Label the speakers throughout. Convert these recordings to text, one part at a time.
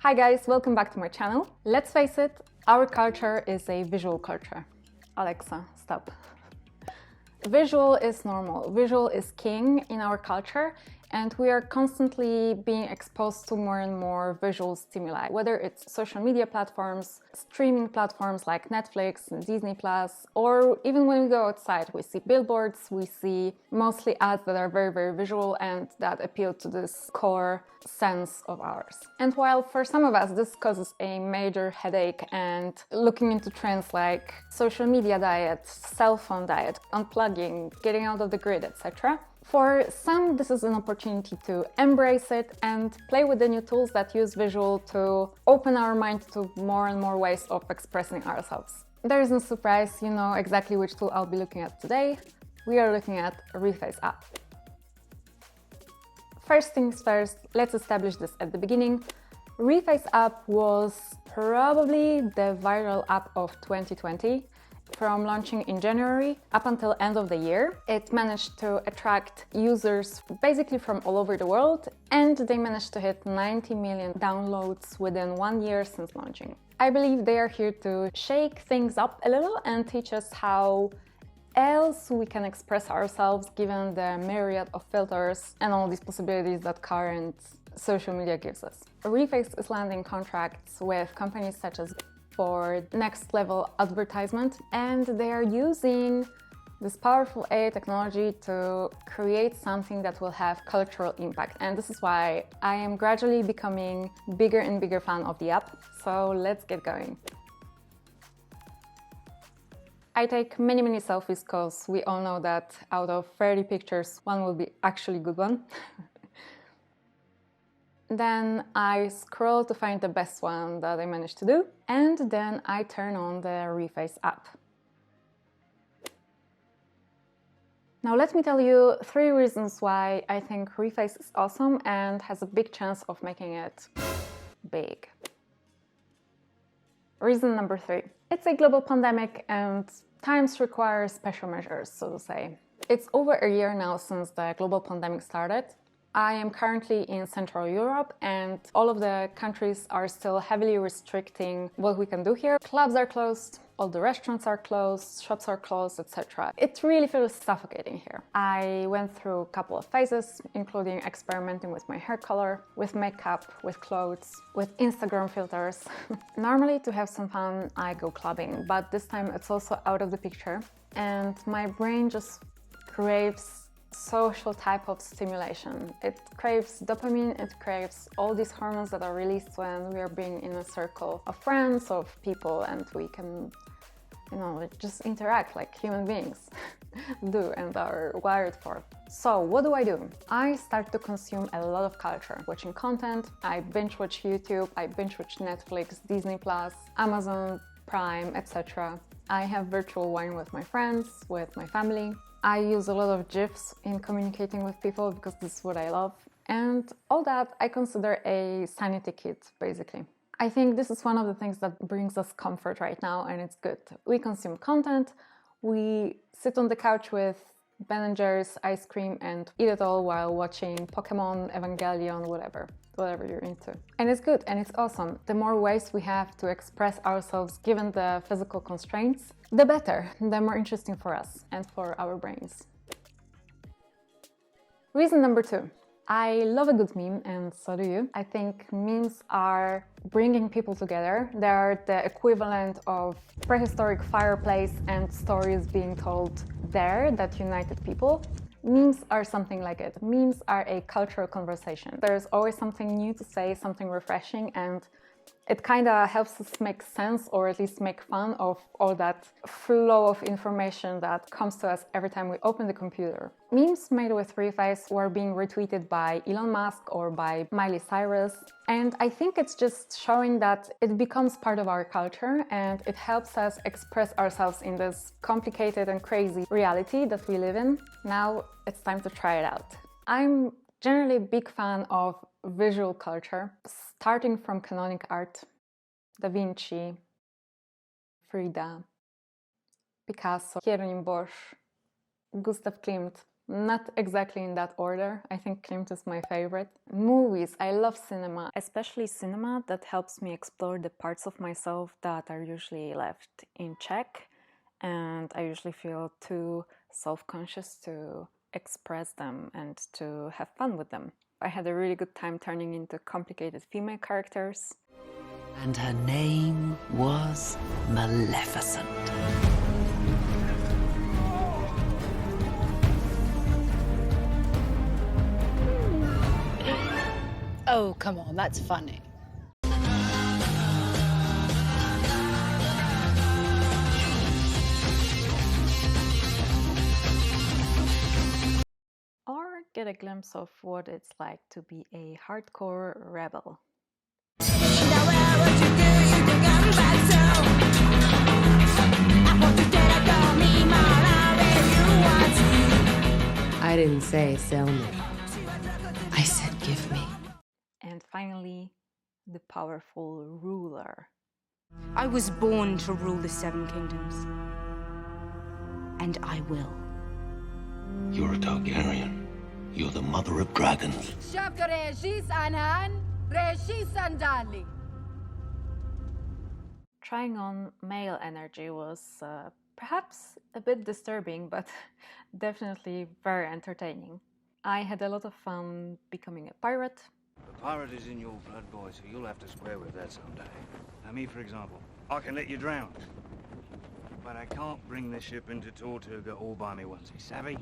Speaker 1: Hi guys, welcome back to my channel. Let's face it, our culture is a visual culture. Alexa, stop. Visual is normal, visual is king in our culture, and we are constantly being exposed to more and more visual stimuli, whether it's social media platforms, streaming platforms like Netflix and Disney+, or even when we go outside, we see billboards, we see mostly ads that are very, very visual and that appeal to this core sense of ours. And while for some of us this causes a major headache, and looking into trends like social media diet, cell phone diet, unplugging, getting out of the grid, etc., for some this is an opportunity to embrace it and play with the new tools that use visual to open our mind to more and more ways of expressing ourselves. There is no surprise, you know exactly which tool I'll be looking at today. We are looking at Reface app. First things first, let's establish this at the beginning. Reface app was probably the viral app of 2020. From launching in January up until end of the year, it managed to attract users basically from all over the world, and they managed to hit 90 million downloads within 1 year since launching. I believe they are here to shake things up a little and teach us how else we can express ourselves given the myriad of filters and all these possibilities that current social media gives us. Reface is landing contracts with companies such as for next level advertisement, and they are using this powerful AI technology to create something that will have cultural impact. And this is why I am gradually becoming bigger and bigger fan of the app. So let's get going. I take many selfies because we all know that out of 30 pictures, one will be actually a good one. Then I scroll to find the best one that I managed to do, and then I turn on the Reface app. Now let me tell you 3 reasons why I think Reface is awesome and has a big chance of making it big. Reason number 3. It's a global pandemic and times require special measures, so to say. It's over a year now since the global pandemic started. I am currently in Central Europe, and all of the countries are still heavily restricting what we can do here. Clubs are closed, all the restaurants are closed, shops are closed, etc. It really feels suffocating here. I went through a couple of phases, including experimenting with my hair color, with makeup, with clothes, with Instagram filters. Normally, to have some fun, I go clubbing, but this time it's also out of the picture, and my brain just craves social type of stimulation. It craves dopamine, it craves all these hormones that are released when we are being in a circle of friends, of people, and we can, you know, just interact like human beings do and are wired for. So what do? I start to consume a lot of culture, watching content. I binge watch YouTube, I binge watch Netflix, Disney+, Amazon Prime, etc. I have virtual wine with my friends, with my family. I use a lot of GIFs in communicating with people because this is what I love. And all that I consider a sanity kit, basically. I think this is one of the things that brings us comfort right now, and it's good. We consume content, we sit on the couch with Ben & Jerry's ice cream and eat it all while watching Pokemon, Evangelion, whatever you're into. And it's good and it's awesome. The more ways we have to express ourselves given the physical constraints, the better, the more interesting for us and for our brains. Reason number 2. I love a good meme, and so do you. I think memes are bringing people together. They are the equivalent of prehistoric fireplace and stories being told there that united people. Memes are something like it. Memes are a cultural conversation. There's always something new to say, something refreshing, and it kind of helps us make sense, or at least make fun of all that flow of information that comes to us every time we open the computer. Memes made with Reface were being retweeted by Elon Musk or by Miley Cyrus, and I think it's just showing that it becomes part of our culture and it helps us express ourselves in this complicated and crazy reality that we live in. Now it's time to try it out. I'm generally a big fan of visual culture, starting from canonic art, Da Vinci, Frida, Picasso, Hieronymus Bosch, Gustav Klimt, Not exactly in that order. I think Klimt is my favorite. Movies. I love cinema, especially cinema that helps me explore the parts of myself that are usually left in check, and I usually feel too self-conscious to express them and to have fun with them. I had a really good time turning into complicated female characters.
Speaker 2: And her name was Maleficent.
Speaker 3: Oh, come on, that's funny.
Speaker 1: Or get a glimpse of what it's like to be a hardcore rebel.
Speaker 2: I didn't say sell me. I said give me.
Speaker 1: And finally, the powerful ruler.
Speaker 4: I was born to rule the Seven Kingdoms. And I will.
Speaker 5: You're a Targaryen. You're the mother of dragons.
Speaker 1: Trying on male energy was perhaps a bit disturbing, but definitely very entertaining. I had a lot of fun becoming a pirate.
Speaker 6: The pirate is in your blood, boy, so you'll have to square with that someday. Now, me, for example, I can let you drown. But I can't bring the ship into Tortuga all by me onesie, savvy?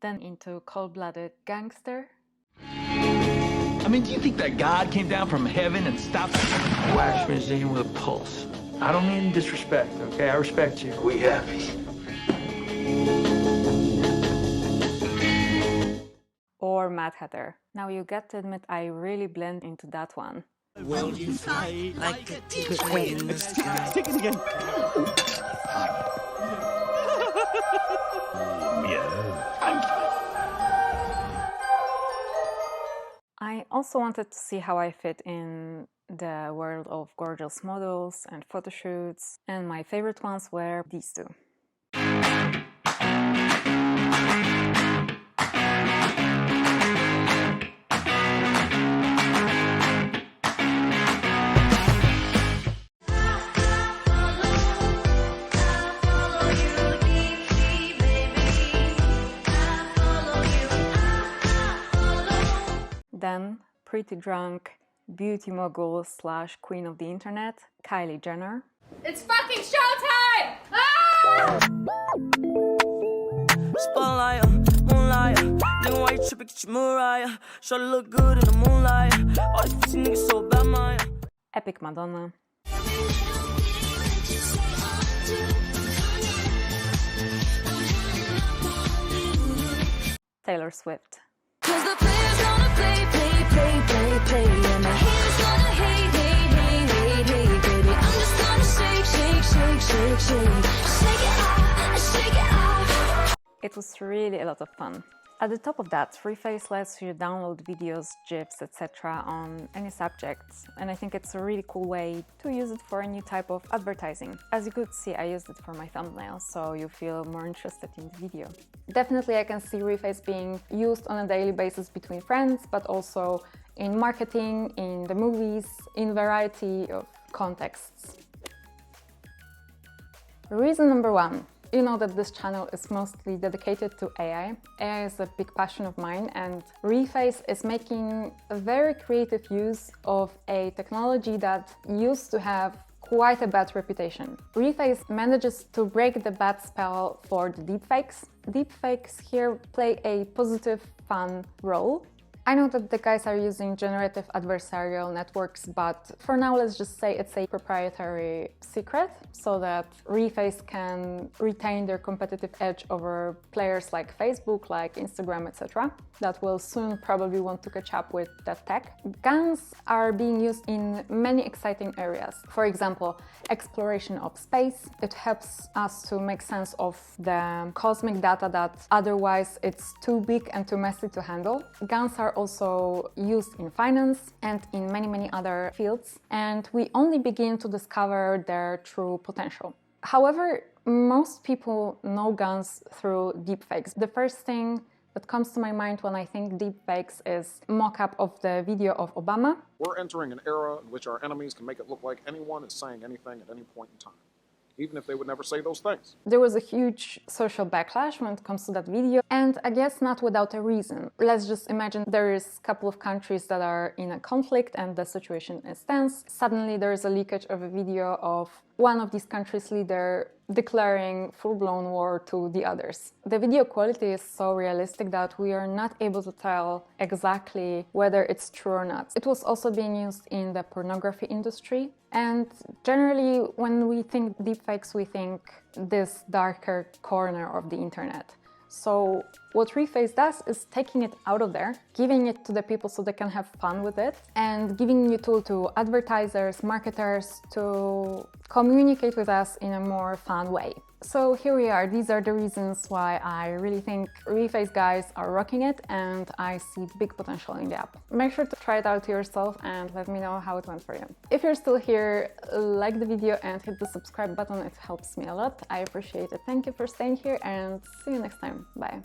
Speaker 1: Then into cold-blooded gangster.
Speaker 7: I mean, do you think that God came down from heaven and stopped a wax museum with a pulse? I don't mean disrespect, okay? I respect you.
Speaker 5: We happy?
Speaker 1: Or Mad Hatter. Now you get to admit I really blend into that one.
Speaker 2: Will you fly like a deepfake in the sky?
Speaker 7: Take it again.
Speaker 1: I also wanted to see how I fit in the world of gorgeous models and photo shoots, and my favorite ones were these two. Then, pretty drunk beauty mogul / queen of the internet, Kylie Jenner.
Speaker 8: It's fucking showtime! Ah!
Speaker 9: Spotlight, moonlight, nigga, why you tripping? Get your Mariah. Sure to look good in the moonlight. All these pussy niggas so bad, Maya.
Speaker 1: Epic Madonna. Taylor Swift.
Speaker 9: Cause the players gonna play, and the haters gonna hate, baby. I'm just gonna shake it off.
Speaker 1: It was really a lot of fun. At the top of that, Reface lets you download videos, GIFs, etc. on any subjects, and I think it's a really cool way to use it for a new type of advertising. As you could see, I used it for my thumbnail, so you feel more interested in the video. Definitely I can see Reface being used on a daily basis between friends, but also in marketing, in the movies, in variety of contexts. Reason number one. You know that this channel is mostly dedicated to AI. AI is a big passion of mine, and Reface is making a very creative use of a technology that used to have quite a bad reputation. Reface manages to break the bad spell for the deepfakes. Deepfakes here play a positive, fun role. I know that the guys are using generative adversarial networks, but for now let's just say it's a proprietary secret so that Reface can retain their competitive edge over players like Facebook, like Instagram, etc. that will soon probably want to catch up with that tech. Guns are being used in many exciting areas. For example, exploration of space. It helps us to make sense of the cosmic data that otherwise it's too big and too messy to handle. Guns are also used in finance and in many other fields, and we only begin to discover their true potential. However, Most people know guns through deepfakes. The first thing that comes to my mind when I think deepfakes is mock-up of the video of Obama.
Speaker 10: We're entering an era in which our enemies can make it look like anyone is saying anything at any point in time, even if they would never say those things.
Speaker 1: There was a huge social backlash when it comes to that video, and I guess not without a reason. Let's just imagine there is a couple of countries that are in a conflict and the situation is tense. Suddenly there is a leakage of a video of one of these countries' leader declaring full-blown war to the others. The video quality is so realistic that we are not able to tell exactly whether it's true or not. It was also being used in the pornography industry, and generally when we think deepfakes, we think this darker corner of the internet. So what Reface does is taking it out of there, giving it to the people so they can have fun with it, and giving a tool to advertisers, marketers to communicate with us in a more fun way. So here we are. These are the reasons why I really think Reface guys are rocking it, and I see big potential in the app. Make sure to try it out yourself and let me know how it went for you. If you're still here, like the video and hit the subscribe button. It helps me a lot. I appreciate it. Thank you for staying here and see you next time. Bye.